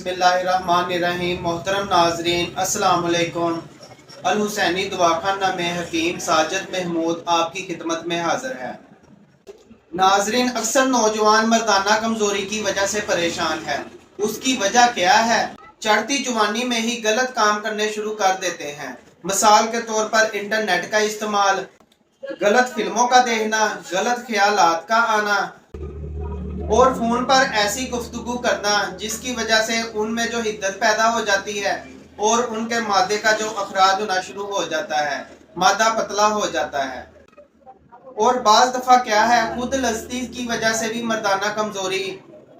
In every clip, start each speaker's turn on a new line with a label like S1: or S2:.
S1: बिस्मिल्लाहिर्रहमानिर्रहीम। मोहतरम नाजरीन, अस्सलाम वालेकुम। अल-हुसैनी दवाखाना में हकीम साजिद महमूद आपकी खिदमत में हाजिर है। नाजरीन, अक्सर नौजवान मर्दाना कमजोरी की वजह से परेशान है। उसकी वजह क्या है? चढ़ती जवानी में ही गलत काम करने शुरू कर देते हैं। मिसाल के तौर पर इंटरनेट का इस्तेमाल, गलत फिल्मों का देखना, गलत ख्यालात का आना और फोन पर ऐसी गुफ्तगू करना जिसकी वजह से उनमें जो हिद्दत पैदा हो जाती है और उनके मादे का जो अखराज होना शुरू हो जाता है, मादा पतला हो जाता है। और बाज दफा क्या है, खुद लज्जती की वजह से भी मर्दाना कमजोरी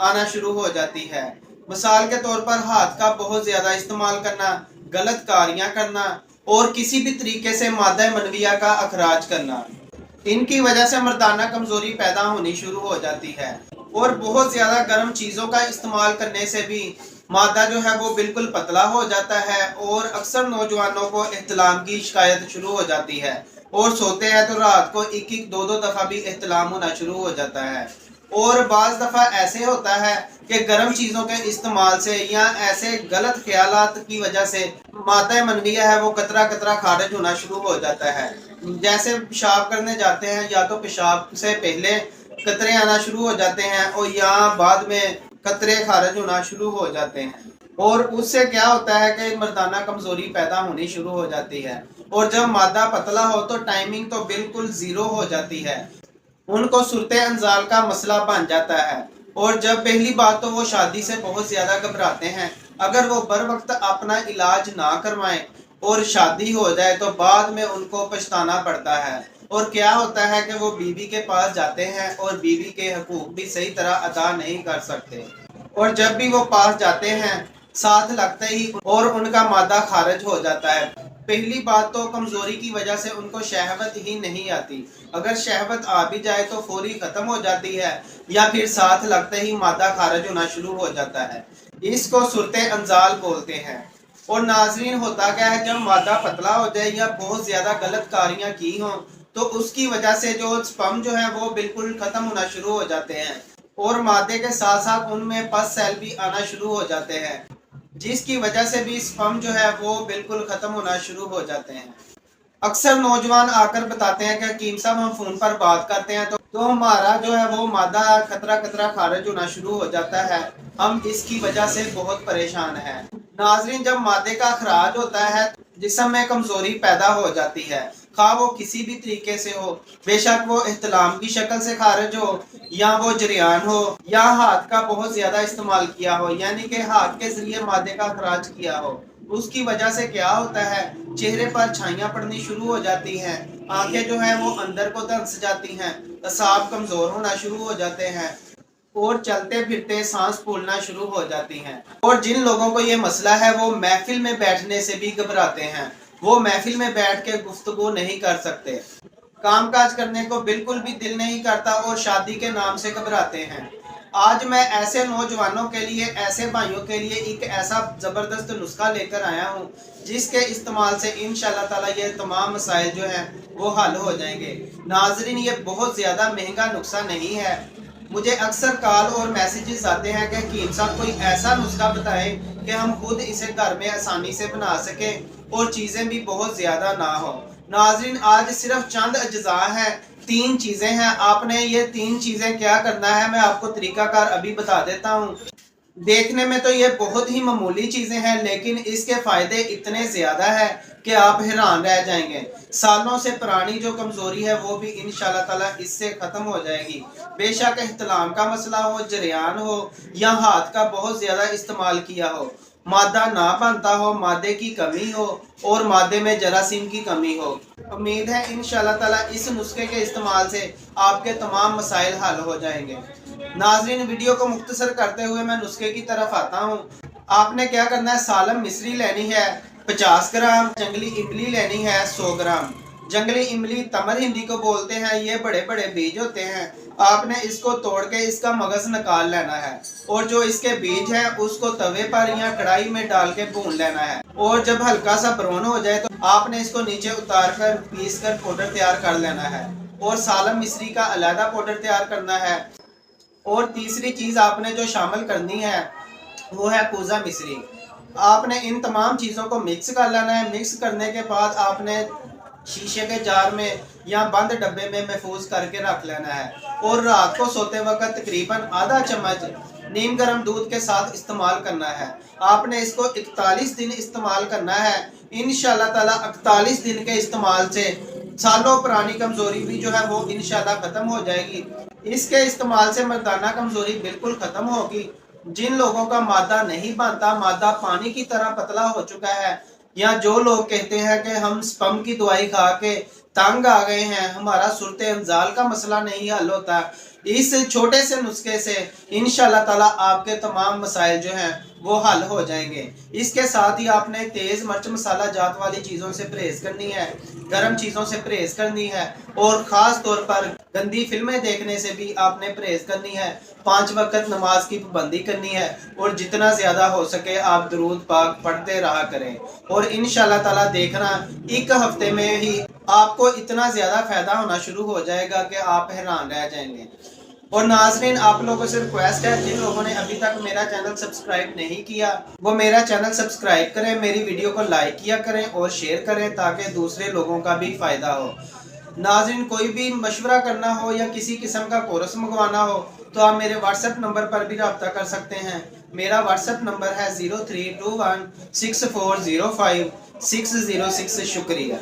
S1: आना शुरू हो जाती है। मिसाल के तौर पर हाथ का बहुत ज्यादा इस्तेमाल करना, गलत कारियां करना और किसी भी तरीके से मादा मनविया का अखराज करना, इनकी वजह से मर्दाना कमजोरी पैदा होनी शुरू हो जाती है। और बहुत ज्यादा गर्म चीजों का इस्तेमाल करने से भी मादा जो है वो बिल्कुल पतला हो जाता है और अक्सर नौजवानों को एहतलाम की शिकायत शुरू हो जाती है और सोते हैं तो रात को एक एक दो दो दफा भी एहतलाम होना शुरू हो जाता है। और बाज दफा ऐसे होता है कि गर्म चीजों के इस्तेमाल से या ऐसे गलत ख्यालात की वजह से मादा मनविया है वो कतरा कतरा खारिज होना शुरू हो जाता है। जैसे पेशाब करने जाते हैं या तो पेशाब से पहले कतरे आना शुरू हो जाते हैं और या बाद में कतरे खारिज होना शुरू हो जाते हैं। और उससे क्या होता है कि मर्दाना कमजोरी पैदा होनी शुरू हो जाती है। और जब मादा पतला हो तो टाइमिंग तो बिल्कुल जीरो हो जाती है, उनको सुरते अंजाल का मसला बन जाता है। और जब पहली बात तो वो शादी से बहुत ज्यादा घबराते हैं। अगर वो बर वक्त अपना इलाज ना करवाएं और शादी हो जाए तो बाद में उनको पछताना पड़ता है। और क्या होता है कि वो बीवी के पास जाते हैं और बीवी के हकूक भी सही तरह अदा नहीं कर सकते। और जब भी वो पास जाते हैं साथ लगते ही और उनका मादा खारिज हो जाता है। पहली बात तो कमजोरी की वजह से उनको शहवत ही नहीं आती। अगर शहवत आ भी जाए तो फौरी खत्म हो जाती है या फिर साथ लगते ही मादा खारिज होना शुरू हो जाता है। इसको सुरते अंजाल बोलते हैं। और नाजरीन, होता क्या है, जब मादा पतला हो जाए या बहुत ज्यादा गलत कारियां की हों तो उसकी वजह से जो स्पर्म जो है वो बिल्कुल खत्म होना शुरू हो जाते हैं और मादे के साथ साथ उनमें पस सेल भी आना शुरू हो जाते हैं, जिसकी वजह से भी स्पर्म जो है वो बिल्कुल खत्म होना शुरू हो जाते हैं। अक्सर नौजवान आकर बताते हैं कि हकीम साहब हम फोन पर बात करते हैं तो हमारा जो है वो मादा खतरा खतरा खारिज होना शुरू हो जाता है। हम इसकी वजह से बहुत परेशान हैं। नाजरीन, जब मादे का अखराज होता है जिस्म में कमजोरी पैदा हो जाती है, खा वो किसी भी तरीके से हो, बेशक वो एहतलाम की शक्ल से खारिज हो या वो जरियान हो या हाथ का बहुत ज्यादा इस्तेमाल किया हो, यानी कि हाथ के जरिए मादे का अखराज किया हो, उसकी वजह से क्या होता है, चेहरे पर छाइयां पड़नी शुरू हो जाती हैं, आंखें जो है वो अंदर को धंस जाती हैं, असाब कमजोर होना शुरू हो जाते हैं और चलते फिरते सांस फूलना शुरू हो जाती हैं। और जिन लोगों को ये मसला है वो महफिल में बैठने से भी घबराते हैं, वो महफिल में बैठ के गुफ्तगू नहीं कर सकते, कामकाज करने को बिल्कुल भी दिल नहीं करता और शादी के नाम से घबराते हैं। आज मैं ऐसे नौजवानों के लिए, ऐसे भाइयों के लिए एक ऐसा जबरदस्त नुस्खा लेकर आया हूँ जिसके इस्तेमाल से इंशाल्लाह ताला ये तमाम मसाइल जो हैं वो हल हो जाएंगे। नाजरीन, ये बहुत ज्यादा महंगा नुस्खा नहीं है। मुझे अक्सर कॉल और मैसेजेस आते हैं कि हकीम साहब कोई ऐसा नुस्खा बताएं कि हम खुद इसे घर में आसानी से बना सकें और चीजें भी बहुत ज्यादा ना हो। नाजरीन, आज सिर्फ चंद अज्जा हैं, 3 चीजें हैं। आपने ये 3 चीजें क्या करना है, मैं आपको तरीकाकार अभी बता देता हूँ। देखने में तो ये बहुत ही मामूली चीजें हैं लेकिन इसके फायदे इतने ज्यादा है कि आप हैरान रह जाएंगे। सालों से पुरानी जो कमजोरी है वो भी इंशाल्लाह ताला इससे खत्म हो जाएगी। बेशक एहतलाम का मसला हो, जरियान हो या हाथ का बहुत ज्यादा इस्तेमाल किया हो, मादा ना बनता हो, मादे की कमी हो और मादे में जरासीम की कमी हो। उम्मीद है इंशाल्लाह ताला इस नुस्खे के इस्तेमाल से आपके तमाम मसाइल हल हो जाएंगे। नाजरीन, वीडियो को मुख्तसर करते हुए मैं नुस्खे की तरफ आता हूँ। आपने क्या करना है, सालम मिश्री लेनी है 50 ग्राम, जंगली इमली लेनी है 100 ग्राम। जंगली इमली तमर हिंदी को बोलते हैं, ये बड़े बड़े बीज होते हैं। आपने इसको तोड़ के इसका मगज निकाल लेना है और जो इसके बीज है उसको तवे पर या कढ़ाई में डाल के भून लेना है। और जब हल्का सा ब्राउन हो जाए तो आपने इसको नीचे उतार कर पीस कर पाउडर तैयार कर लेना है और सालम मिश्री का अलग पाउडर तैयार करना है। और तीसरी चीज आपने जो शामिल करनी है وہ ہے کوزہ مصری۔ آپ نے ان تمام چیزوں کو مکس کر لینا ہے۔ مکس کرنے کے بعد آپ نے شیشے کے جار میں یا بند ڈبے میں محفوظ کر کے رکھ لینا ہے، اور رات کو سوتے وقت تقریباً آدھا چمچ نیم گرم دودھ کے ساتھ استعمال کرنا ہے۔ آپ نے اس کو 41 دن استعمال کرنا ہے۔ انشاءاللہ تعالیٰ 41 دن کے استعمال سے سالوں پرانی کمزوری بھی جو ہے وہ انشاءاللہ ختم ہو جائے گی۔ اس کے استعمال سے مردانہ کمزوری بالکل ختم ہوگی۔ جن لوگوں کا مادہ نہیں بنتا، مادہ پانی کی طرح پتلا ہو چکا ہے، یا جو لوگ کہتے ہیں کہ ہم سپم کی دوائی کھا کے تنگ آ گئے ہیں، ہمارا صورت انزال کا مسئلہ نہیں حل ہوتا، اس چھوٹے سے نسخے سے انشاءاللہ تعالیٰ آپ کے تمام مسائل جو ہیں وہ حل ہو جائیں گے۔ اس کے ساتھ ہی آپ نے تیز مرچ مسالہ جات والی چیزوں سے پرہیز کرنی ہے، گرم چیزوں سے پرہیز کرنی ہے، اور خاص طور پر گندی فلمیں دیکھنے سے بھی آپ نے پرہیز کرنی ہے۔ 5 وقت نماز کی پابندی کرنی ہے، اور جتنا زیادہ ہو سکے آپ درود پاک پڑھتے رہا کریں، اور انشاءاللہ تعالیٰ دیکھنا ایک ہفتے میں ہی آپ کو اتنا زیادہ فائدہ ہونا شروع ہو جائے گا کہ آپ حیران رہ جائیں گے۔ اور ناظرین، آپ لوگوں سے ریکویسٹ ہے، جن لوگوں نے ابھی تک میرا چینل سبسکرائب نہیں کیا وہ میرا چینل سبسکرائب کریں، میری ویڈیو کو لائک کیا کریں اور شیئر کریں تاکہ دوسرے لوگوں کا بھی فائدہ ہو۔ ناظرین، کوئی بھی مشورہ کرنا ہو یا کسی قسم کا کورس منگوانا ہو تو آپ میرے واٹس ایپ نمبر پر بھی رابطہ کر سکتے ہیں۔ میرا واٹس ایپ نمبر ہے 03216405 606۔ شکریہ۔